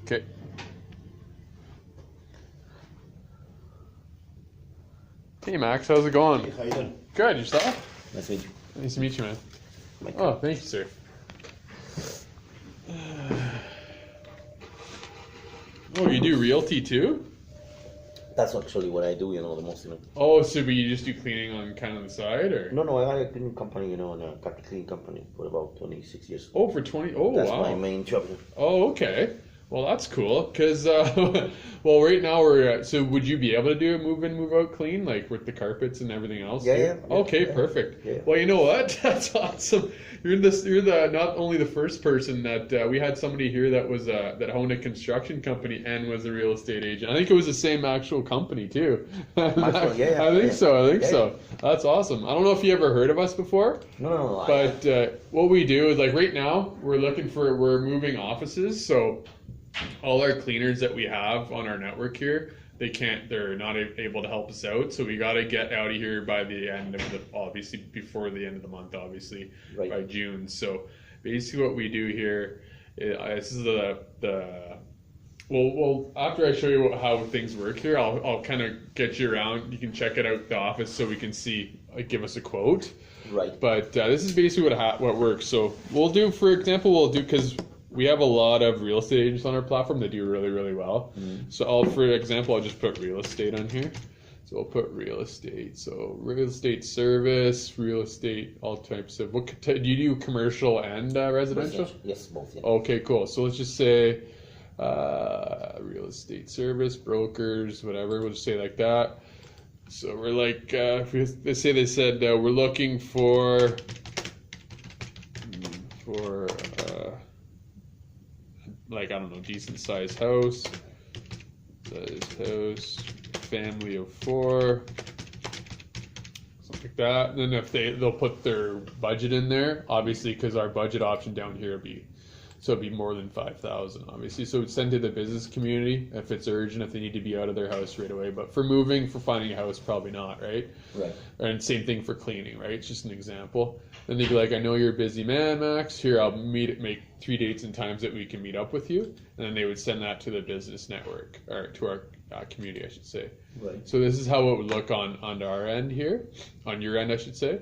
Okay. Hey Max, how's it going? Hey, how you doing? Good, yourself? Nice to meet you. Nice to meet you, man. Mike. Oh, thank you, sir. Oh, you do realty too? That's actually what I do, the most, Oh, so but you just do cleaning on kind of the side, or? No, I had a cleaning company, and a carpet cleaning company for about 26 years. Oh, for 20. Oh, That's wow. my main job. Oh, okay. Well, that's cool. Cause, well, right now we're. So, would you be able to do a move in, move out clean, like with the carpets and everything else? Yeah, too? yeah. Okay, Yeah. perfect. Yeah. Well, you know what? That's awesome. You're the not only the first person that we had somebody here that was that owned a construction company and was a real estate agent. I think it was the same actual company too. Yeah. I think so. I think so. That's awesome. I don't know if you ever heard of us before. No. But what we do is, like, right now we're moving offices, so all our cleaners that we have on our network here, they're not able to help us out, so we got to get out of here by the end of obviously before the end of the month, obviously, right. By June. So basically what we do here is, this is well, after I show you how things work here, I'll kind of get you around. You can check it out, the office, so we can see, like, give us a quote. Right. But this is basically what works. So for example, because we have a lot of real estate agents on our platform that do really, really well. Mm-hmm. So for example, I'll just put real estate on here. So I'll put real estate. So real estate service, real estate, all types of. Do you do commercial and residential? Yes, both. Yeah. Okay, cool. So let's just say real estate service, brokers, whatever. We'll just say like that. So we're like, they said we're looking for like, I don't know, decent sized house, family of 4, something like that. And then if they'll put their budget in there, obviously, because our budget option down here it'd be more than 5,000, obviously. So send to the business community if it's urgent, if they need to be out of their house right away. But for finding a house, probably not, right? Right. And same thing for cleaning, right? It's just an example. Then they'd be like, I know you're a busy man, Max. Here, I'll make 3 dates and times that we can meet up with you. And then they would send that to the business network, or to our community, I should say. Right. So this is how it would look on our end here, on your end, I should say.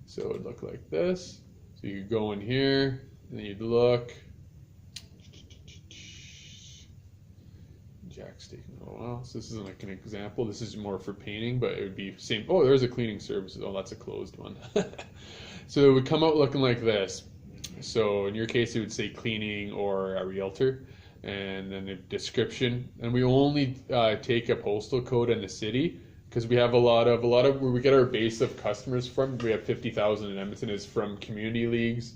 So it would look like this. So you could go in here, and then you'd look. Jack's taking a while. So this isn't like an example. This is more for painting, but it would be same. Oh, there's a cleaning service. Oh, that's a closed one. So it would come out looking like this. So in your case, it would say cleaning or a realtor, and then the description. And we only take a postal code in the city, because we have a lot of where we get our base of customers from. We have 50,000 in Edmonton is from community leagues,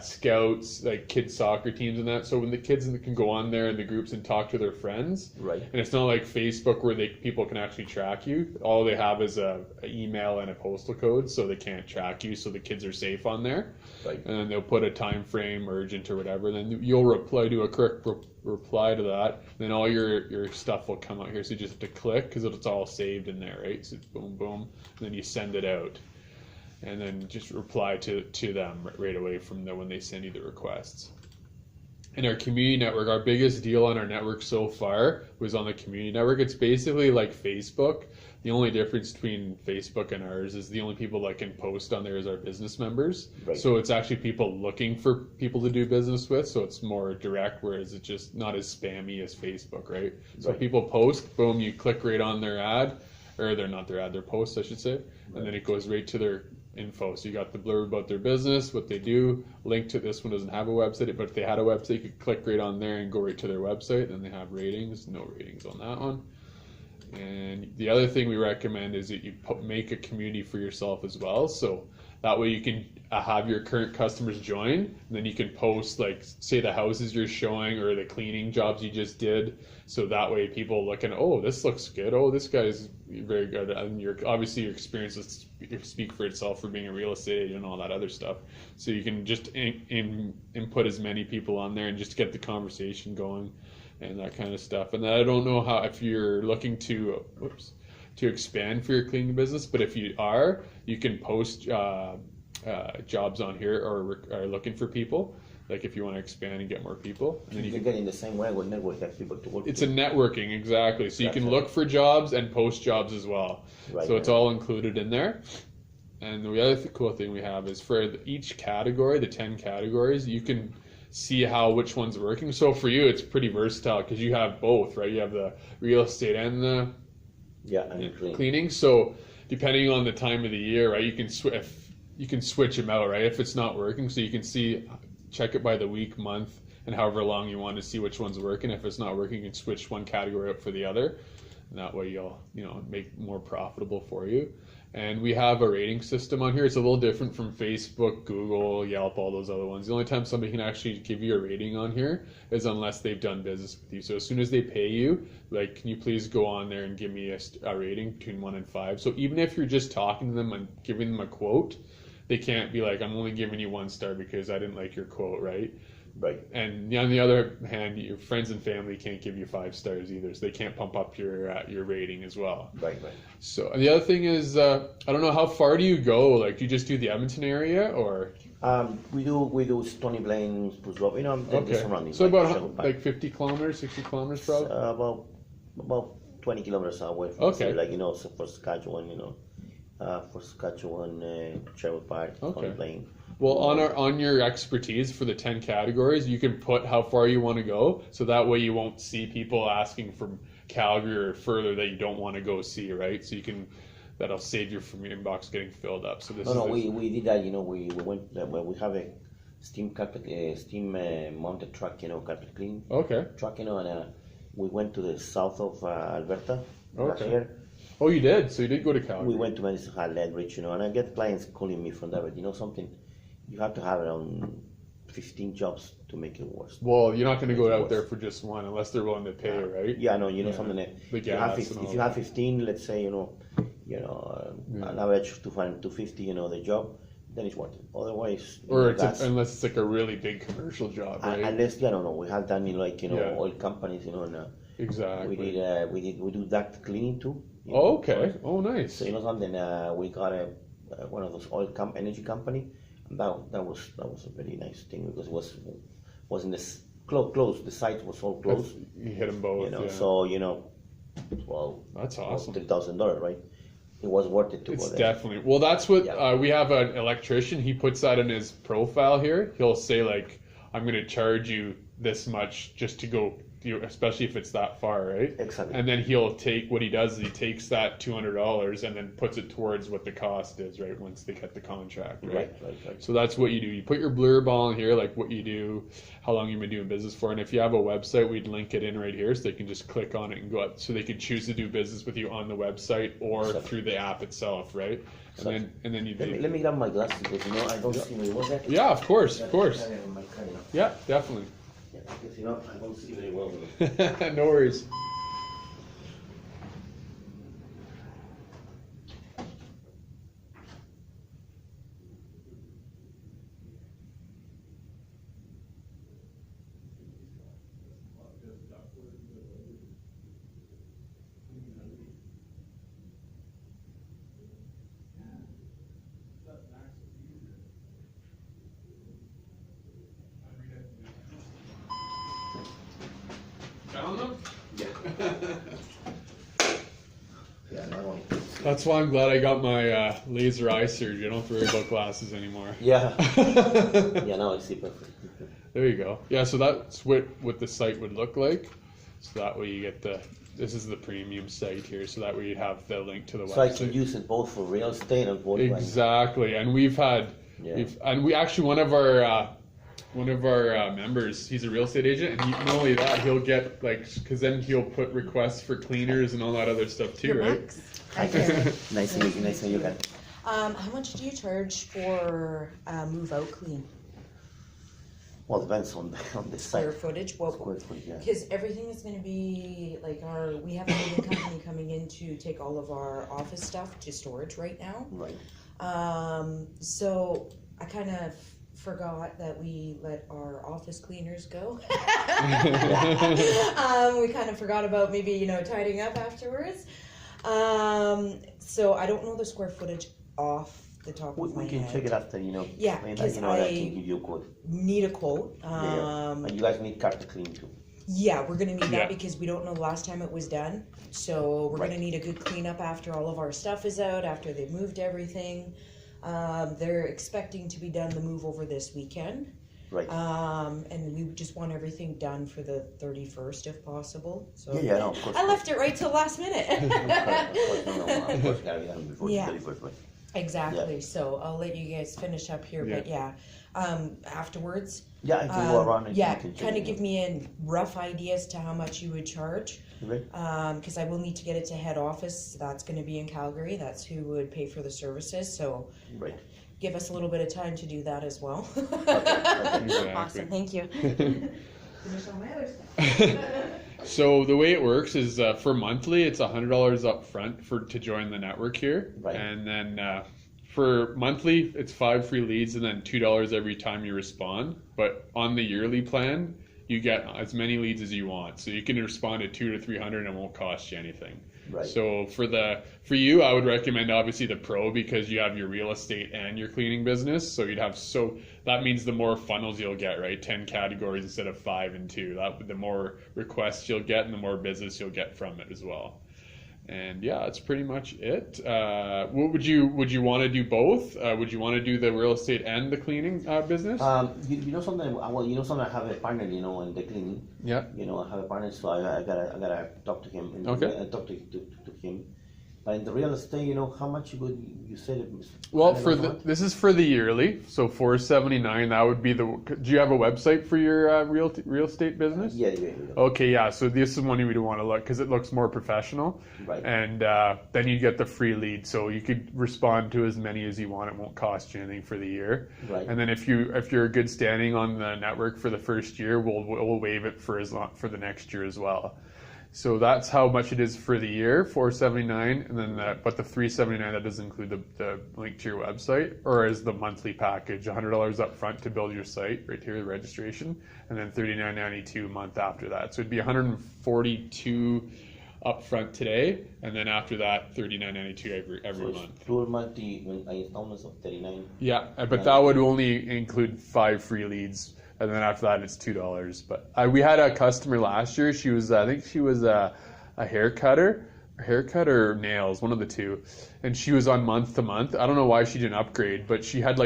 scouts, like kids soccer teams and that. So when the kids can go on there in the groups and talk to their friends, Right. And it's not like Facebook where people can actually track you. All they have is a email and a postal code, so they can't track you. So the kids are safe on there, Right. and then they'll put a time frame, urgent or whatever. Then you'll do a correct reply to that. Then all your stuff will come out here. So you just have to click, because it's all saved in there, right? So boom, boom, and then you send it out. And then just reply to them right away from when they send you the requests. In our community network, our biggest deal on our network so far was on the community network. It's basically like Facebook. The only difference between Facebook and ours is the only people that can post on there is our business members. Right. So it's actually people looking for people to do business with. So it's more direct, whereas it's just not as spammy as Facebook, right? So Right. people post, boom, you click right on their ad, or they're not their ad, their post, I should say, and then it goes right to their info. So you got the blurb about their business, what they do, link to this one doesn't have a website, but if they had a website, you could click right on there and go right to their website. Then they have ratings, no ratings on that one. And the other thing we recommend is that you make a community for yourself as well. So that way you can have your current customers join, and then you can post, like, say the houses you're showing or the cleaning jobs you just did. So that way people looking, oh, this looks good. Oh, this guy's very good. And obviously your experience will speak for itself for being a real estate agent and all that other stuff. So you can just input as many people on there and just get the conversation going and that kind of stuff. And then I don't know if you're looking to expand for your cleaning business, but if you are, you can post jobs on here or are looking for people. like if you want to expand and get more people. And then You can get in the same way with network, have people to work it's with. a networking, exactly. So you can look for jobs and post jobs as well. Right, So it's all included in there. And the other cool thing we have is for each category, the 10 categories, you can see which one's working. So for you, it's pretty versatile because you have both, right? You have the real estate and the cleaning. So depending on the time of the year, right, you can switch them out, right? If it's not working, so you can check it by the week, month, and however long you want to see which one's working. If it's not working, you can switch one category up for the other. And that way you'll, make more profitable for you. And we have a rating system on here. It's a little different from Facebook, Google, Yelp, all those other ones. The only time somebody can actually give you a rating on here is unless they've done business with you. So as soon as they pay you, like, can you please go on there and give me a rating between 1 and 5? So even if you're just talking to them and giving them a quote, they can't be like, I'm only giving you 1 star because I didn't like your quote, right? Right. And on the other hand, your friends and family can't give you 5 stars either, so they can't pump up your rating as well. Right. So the other thing is, I don't know, how far do you go? Like, do you just do the Edmonton area, or? We do Stony Plain, Spruce Grove, the surroundings. So about like 50 kilometers, 60 kilometers probably? About 20 kilometers away from the city, like, so for Saskatchewan, Sherwood Park, Stony Plain. Well, on your expertise for the 10 categories, you can put how far you want to go, so that way you won't see people asking from Calgary or further that you don't want to go see, right? So that'll save you from your inbox getting filled up. So we did that. We went. We have a steam mounted truck, carpet clean. Okay. Truck, and we went to the south of Alberta last year. Oh, you did? So you did go to Calgary? We went to Medicine Hat, Lethbridge, and I get clients calling me from there. But something. You have to have around 15 jobs to make it work. Well, you're not going to go out there for just one unless they're willing to pay, right? Yeah, no, something that the gas if you have 15, let's say, an average 250, the job, then it's worth it. Otherwise, unless it's like a really big commercial job, right? Unless, we have done oil companies, exactly. We do duct cleaning too. Okay. Oh, nice. So something, we got one of those energy company. That was a very nice thing because it was in this closed. The site was all closed. You hit them both. So well, that's awesome. $3,000, right? It was worth it to go there. It's definitely. Well, that's what we have an electrician. He puts that in his profile here. He'll say like, I'm going to charge you this much just to go. Especially if it's that far, right? Exactly. And then he'll take what he does is he takes that $200 and then puts it towards what the cost is, right? Once they get the contract, right? Right. So that's what you do. You put your blurb on here, like what you do, how long you've been doing business for, and if you have a website, we'd link it in right here so they can just click on it and go up. So they could choose to do business with you on the website or through the app itself, right? And then you do. Let me grab my glasses because I don't see my work. Yeah, of course. Yeah, definitely. Because I don't see very well. No worries. Found them? Yeah. That's why I'm glad I got my laser eye surgery. I don't have to worry about glasses anymore. Yeah. Now I see perfect. There you go. Yeah, so that's what the site would look like. So that way you get this is the premium site here. So that way you have the link to the website. So I can use it both for real estate and for exactly. And we actually one of our members, he's a real estate agent, and not only that, he'll get because then he'll put requests for cleaners and all that other stuff too, right? Nice to meet you guys. How much do you charge for move out clean? Well, it depends on the site. Square footage. Square footage, yeah. Because everything is going to be like we have a moving company coming in to take all of our office stuff to storage right now. Right. So I kind of forgot that we let our office cleaners go. We kind of forgot about maybe tidying up afterwards. So I don't know the square footage off the top of my We can head. check it after, Yeah, and, 'cause and I can give you a quote. Need a quote. And you guys need carpet clean too. Yeah, we're gonna need Yeah. that because we don't know the last time it was done. So we're Right. gonna need a good cleanup after all of our stuff is out, after they've moved everything. They're expecting to be done the move over this weekend. Right. And we just want everything done for the 31st if possible. So Yeah, no, of course. I left it right till last minute. Of course, of course, gotta be done before Yeah. the 31st, right? Exactly. So I'll let you guys finish up here, but afterwards. Yeah, I can go around and Yeah, you can check kind of it. give me a rough idea as to how much you would charge. Right. Because I will need to get it to head office. That's going to be in Calgary. That's who would pay for the services. So Right. give us a little bit of time to do that as well. Exactly. Awesome. Thank you. Finish all my other stuff. So the way it works is for monthly, it's $100 up front to join the network here, Right. and then for monthly, it's 5 free leads, and then $2 every time you respond. But on the yearly plan, you get as many leads as you want, so you can respond to 200 to 300, and it won't cost you anything. Right. So for you, I would recommend obviously the pro because you have your real estate and your cleaning business. So that means the more funnels you'll get, right? 10 categories instead of 5 and 2. The more requests you'll get and the more business you'll get from it as well. And yeah, that's pretty much it. What would you want to do both? Would you want to do the real estate and the cleaning business? You know something? Well, something. I have a partner, in the cleaning. Yeah. I have a partner, so I gotta talk to him. And Okay. talk to him. But in the real estate, how much you said it was? Well, I don't know what. this is for the yearly, so $479. That would be the. Do you have a website for your real estate business? Yeah. Okay, yeah. So this is one you would want to look because it looks more professional, Right. and then you get the free lead. So you could respond to as many as you want. It won't cost you anything for the year. Right. And then if you're good standing on the network for the first year, we'll waive it for the next year as well. So that's how much it is for the year, $479, and then but the $379 that does include the link to your website, or is the monthly package, $100 up front to build your site, right here, the registration, and then $39.92 a month after that. So it'd be $142 up front today, and then after that, $39.92 every So month. it's 12 monthly installments of 39. Yeah, but that would only include 5 free leads. And then after that, it's $2. But we had a customer last year. I think she was a haircut or nails, one of the two. And she was on month to month. I don't know why she didn't upgrade, but she had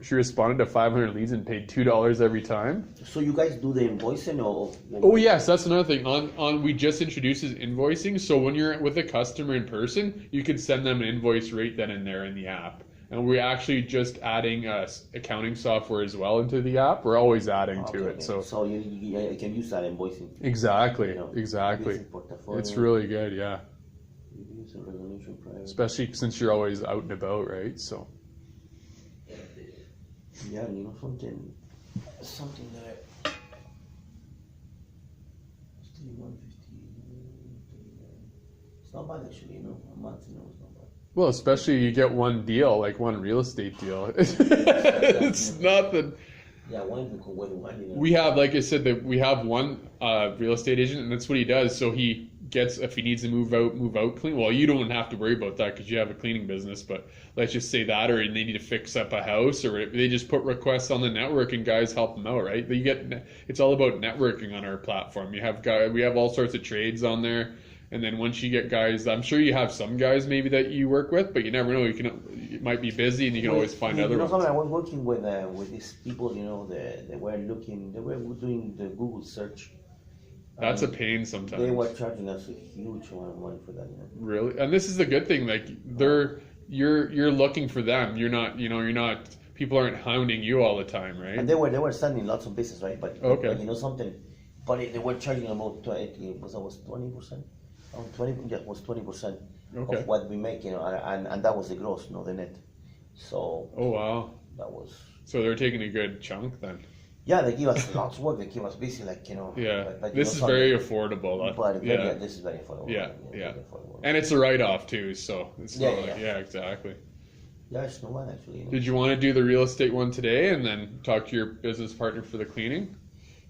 she responded to 500 leads and paid $2 every time. So you guys do the invoicing or? Oh yes, that's another thing. We just introduced is invoicing. So when you're with a customer in person, you can send them an invoice right then and there in the app. And we're actually just adding accounting software as well into the app. We're always adding to it. Okay. So you can use that invoicing. Exactly. Business portfolio, It's really good, yeah. reviews and resolution prior. Especially since you're always out and about, right? So Yeah, something that it's 150. It's not bad actually, a month, it's not bad. well, especially you get one deal, like one real estate deal. It's not the. Yeah, one can with one. We have, like I said, that we have one real estate agent, and that's what he does. So he gets, if he needs to move out clean. Well, you don't have to worry about that because you have a cleaning business. But let's just say that, or they need to fix up a house, or they just put requests on the network, and guys help them out, right? It's all about networking on our platform. We have all sorts of trades on there. And then once you get guys, I'm sure you have some guys maybe that you work with, but you never know. You might be busy, and you can always find other ones. I was working with these people. They were doing the Google search. That's a pain sometimes. They were charging us a huge amount of money for that. Really, and this is the good thing. Like you're looking for them. You're not. People aren't hounding you all the time, right? And they were sending lots of business, right? But Okay. But something. But they were charging about 20%. 20% Okay. of what we make, and that was the gross, the net. So Oh wow. that was. So they're taking a good chunk then. Yeah, they give us lots of work. They keep us busy, Yeah. But This is very affordable. But yeah. this is very affordable. Yeah. Very Yeah. affordable. And it's a write-off too, so it's Yeah, not like, yeah. yeah, exactly. Yeah, it's no one actually. Did you want to do the real estate one today and then talk to your business partner for the cleaning?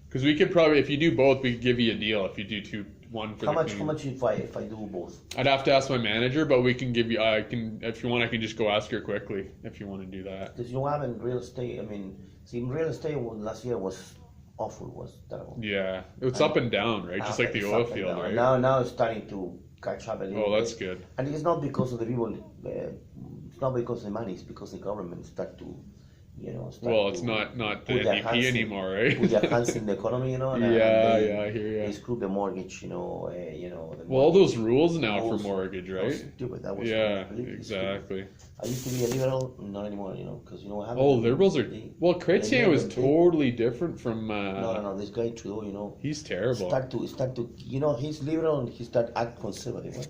Because we could probably, if you do both, we could give you a deal if you do one for How the much? clean. How much if I do both? I'd have to ask my manager, but we can give you. I can, if you want, I can just go ask her quickly if you want to do that. Because you have in real estate. I mean, see, in real estate last year was awful. Was terrible. Yeah, it's up and down, right? Just like the It's oil up and field, down. right? Now it's starting to catch up a little Oh, that's bit. good. And it's not because of the people. It's not because of the money. It's because the government start to, Well, it's not the put their NDP hands in- anymore, right? put their hands in the economy, and Yeah, they, yeah, I hear ya. They screw the mortgage, the Well, all those rules now for rules mortgage, was right? Stupid. That was Yeah, completely stupid. exactly. I used to be a liberal, not anymore, because you know what happened. Oh, liberals are. Well, Chrétien they was made a big- totally different from. No. This guy Trudeau, He's terrible. start to, he's liberal and he start act conservative. Right?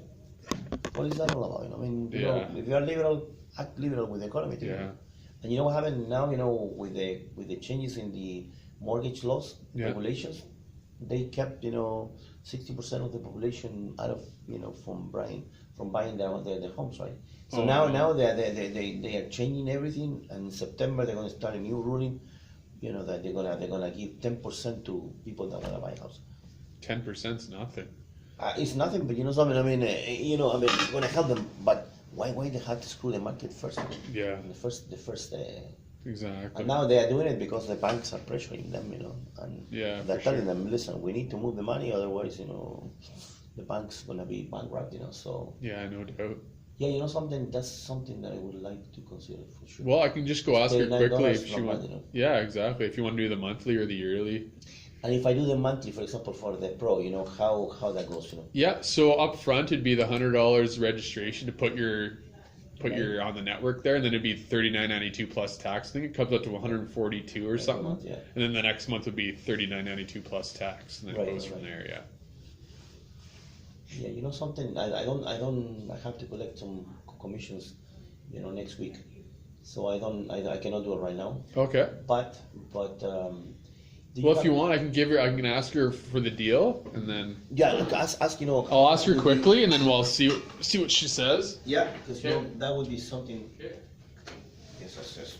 What is that all about? I mean, Yeah. if you are liberal, act liberal with the economy. Too. Yeah. And you know what happened now? With the changes in the mortgage laws Yeah. regulations, they kept 60% of the population out of from buying their homes, right? So Oh, now wow. they are changing everything, and in September they're going to start a new ruling, that they're gonna give 10% to people that want to buy a house. 10%'s nothing. It's nothing, but something. I mean, it's going to help them, but why they have to screw the market first? Yeah. The first. Exactly. And now they are doing it because the banks are pressuring them, and Yeah, they're for telling sure. them, listen, we need to move the money, otherwise, the bank's gonna be bankrupt, So Yeah, no doubt. yeah, something that's something that I would like to consider for sure. Well, I can just go ask her $39 quickly if she not wants. bad, Yeah, exactly. If you want to do the monthly or the yearly. And if I do the monthly, for example, for the pro, how that goes, Yeah. So up front, it'd be the $100 registration to put your on the network there, and then it'd be $39.92 plus tax. I think it comes up to 142 or something. month, yeah. And then the next month would be $39.92 plus tax, and then it Right, goes from right. there. Yeah. Yeah, something. I have to collect some commissions, next week. So I cannot do it right now. Okay. But do Well, if have- you want, I can ask her for the deal, and then Yeah, look, ask I'll ask her quickly, and then we'll see what she says. Yeah, because Okay. that would be something. Okay. Yes, yes.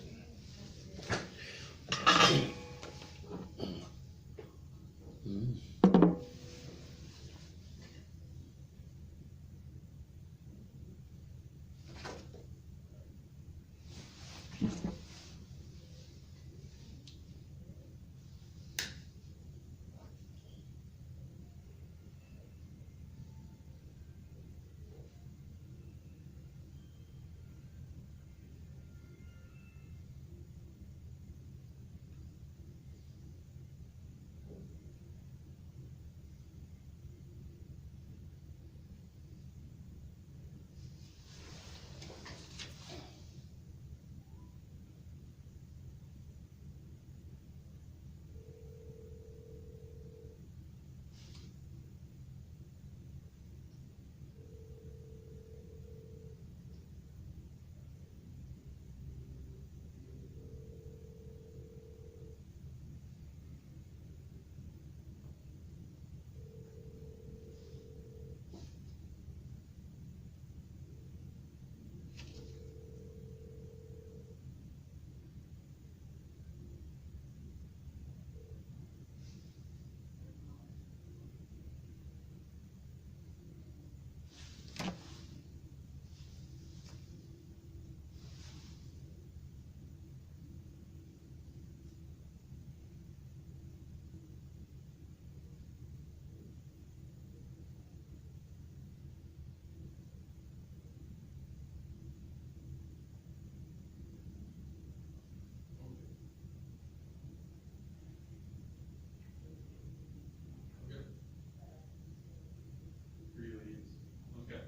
Okay.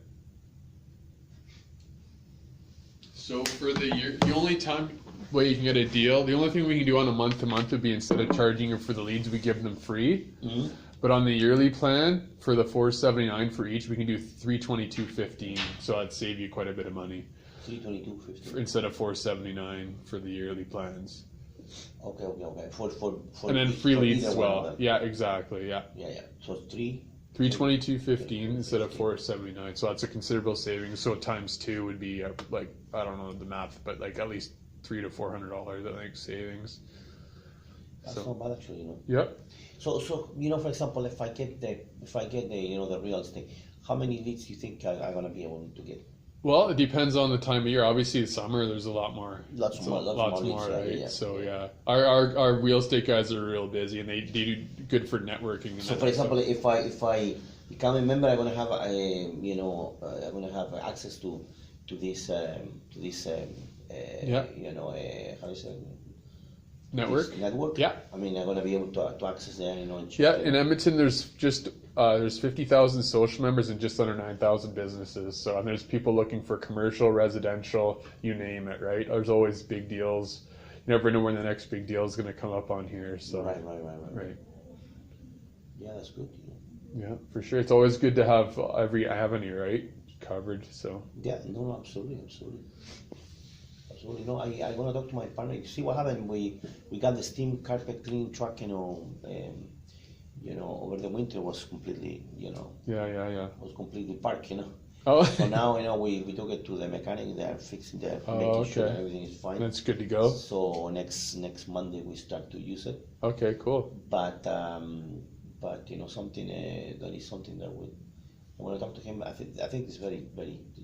So for the year, the only way you can get a deal, the only thing we can do on a month to month would be instead of charging you for the leads, we give them free. Mm-hmm. But on the yearly plan, for the $479 for each, we can do $322.15. So that'd save you quite a bit of money 322.50. instead of $479 for the yearly plans. Okay. For And then free for leads either as one of well. them. Yeah, exactly. Yeah. Yeah. So 322.15 instead of 479. So that's a considerable savings. So times two would be like, I don't know the math, but like at least $300 to $400 I think savings. That's So not bad actually, you know. yep. So you know, for example, if I get the you know the real estate, how many leads do you think I'm gonna be able to get? Well, it depends on the time of year. Obviously, the summer there's a lot more. Lots more leads, right? yeah. So yeah, our real estate guys are real busy, and they do good for networking. And So that for example, stuff. if I become a member, I'm gonna have you know I'm gonna have access to this Yeah. you know how do you say Network. this network. Yeah. I mean, I'm gonna be able to access there, you know. And Yeah, in Edmonton, there's just there's 50,000 social members and just under 9,000 businesses. So, and there's people looking for commercial, residential, you name it, right? There's always big deals. You never know when the next big deal is going to come up on here. So, right. Yeah, that's good. You know. Yeah, for sure. It's always good to have every avenue, right, covered. So, Yeah, no, absolutely. No, I'm gonna talk to my partner. You see what happened? We got the steam carpet cleaning truck, you know, over the winter was completely, you know, yeah. was completely parked, you know. Oh, So now, you know, we took it to the mechanic. They are fixing that, making sure okay. everything is fine. that's good to go. So next Monday we start to use it. Okay, cool. But you know, something that is something that would. I want to talk to him. I think it's very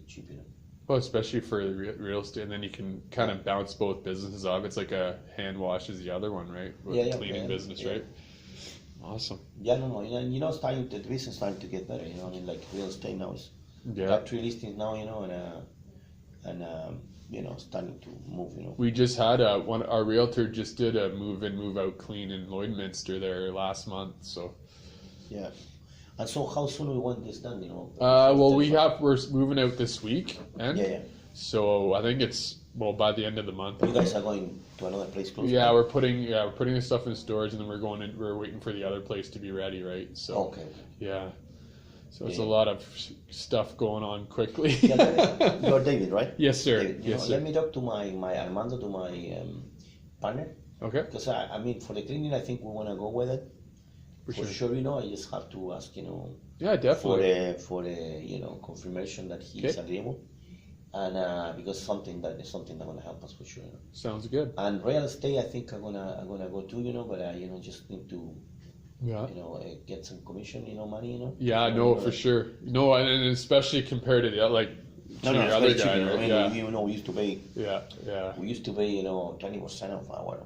cheap, you know. Well, especially for the real estate, and then you can kind of bounce both businesses off. It's like a hand wash is the other one, right? With the cleaning business, right? Awesome. Yeah, no, you know, the business starting to get better. You know, I mean, like real estate now is Yeah. got 3 listings now, you know, and you know, starting to move. You know, We just had our realtor just did a move in, move out clean in Lloydminster there last month. So, yeah. And so, how soon we want this done? You know. well, we're moving out this week, and Yeah. so I think it's by the end of the month. You guys are going to another place close. Yeah, by? we're putting the stuff in storage, and then we're waiting for the other place to be ready, right? So Okay. yeah, so it's Yeah. a lot of stuff going on quickly. Yeah, you're David, right? Yes, sir. David, you Yes, know, sir. let me talk to my Armando, to my partner, Okay, because I mean, for the cleaning, I think we want to go with it. For sure, you know, I just have to ask, you know, yeah, definitely. for the you know confirmation that he is agreeable, and because something that is something that's gonna help us for sure. You know? Sounds good. And real estate, I think I'm gonna go too, you know, but you know, just need to Yeah. you know get some commission, you know, money, you know. Yeah, You no, know, for sure. No, and especially compared to the like to No, your it's other very cheap, guy, you know. right? I mean, Yeah, you know, we used to pay. yeah. We used to pay, you know, 20% of our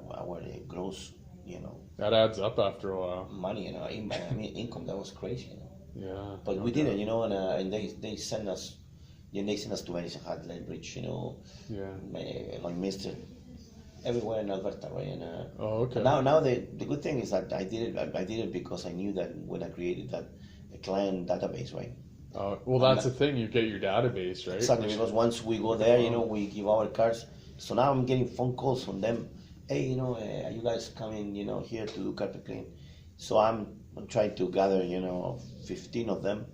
gross, you know, That adds up after a while. money, you know, I mean, income. That was crazy, you know. Yeah. But no we doubt. didn't, you know, and they sent us, they sent us to Medicine Hat, Lethbridge, you know, Yeah. like Mister, everywhere in Alberta, right? And Oh, okay. now the good thing is that I did it because I knew that when I created that client database, right? Well, that's the thing. You get your database, right? Exactly, because once we go there, you know, we give our cards. So now I'm getting phone calls from them. Hey, you know, are you guys coming, you know, here to do carpet clean? So I'm trying to gather, you know, 15 of them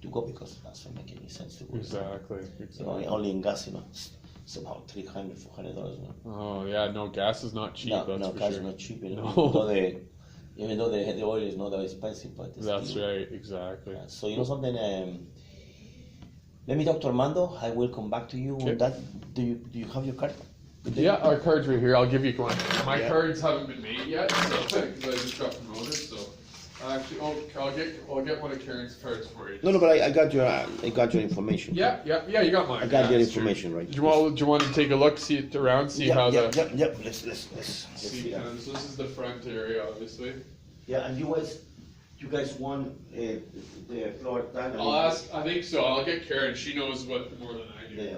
to go because it doesn't make any sense to go. Exactly. You know, only in gas, you know, it's about $300, $400. You know? Oh yeah, no, gas is not cheap. That's No, for gas sure. is not cheap. You know, No. even though the oil is not that expensive, but it's That's still, right. Exactly. So you know something. Let me talk to Armando. I will come back to you on that. Do you have your card? Yeah, our card's right here. I'll give you one. My Yeah. cards haven't been made yet, so because I just got promoted. So actually, I'll get one of Karen's cards for you. No, but I got your information. Yeah, you got mine. I got Yeah, your that's true. information, right? Do you want to take a look, see it around, see how the Yep. Let's see see that. kind of, so this is the front area, obviously. Yeah, and you guys want the floor done? I'll ask. I think so. I'll get Karen. She knows what more than I do. Yeah.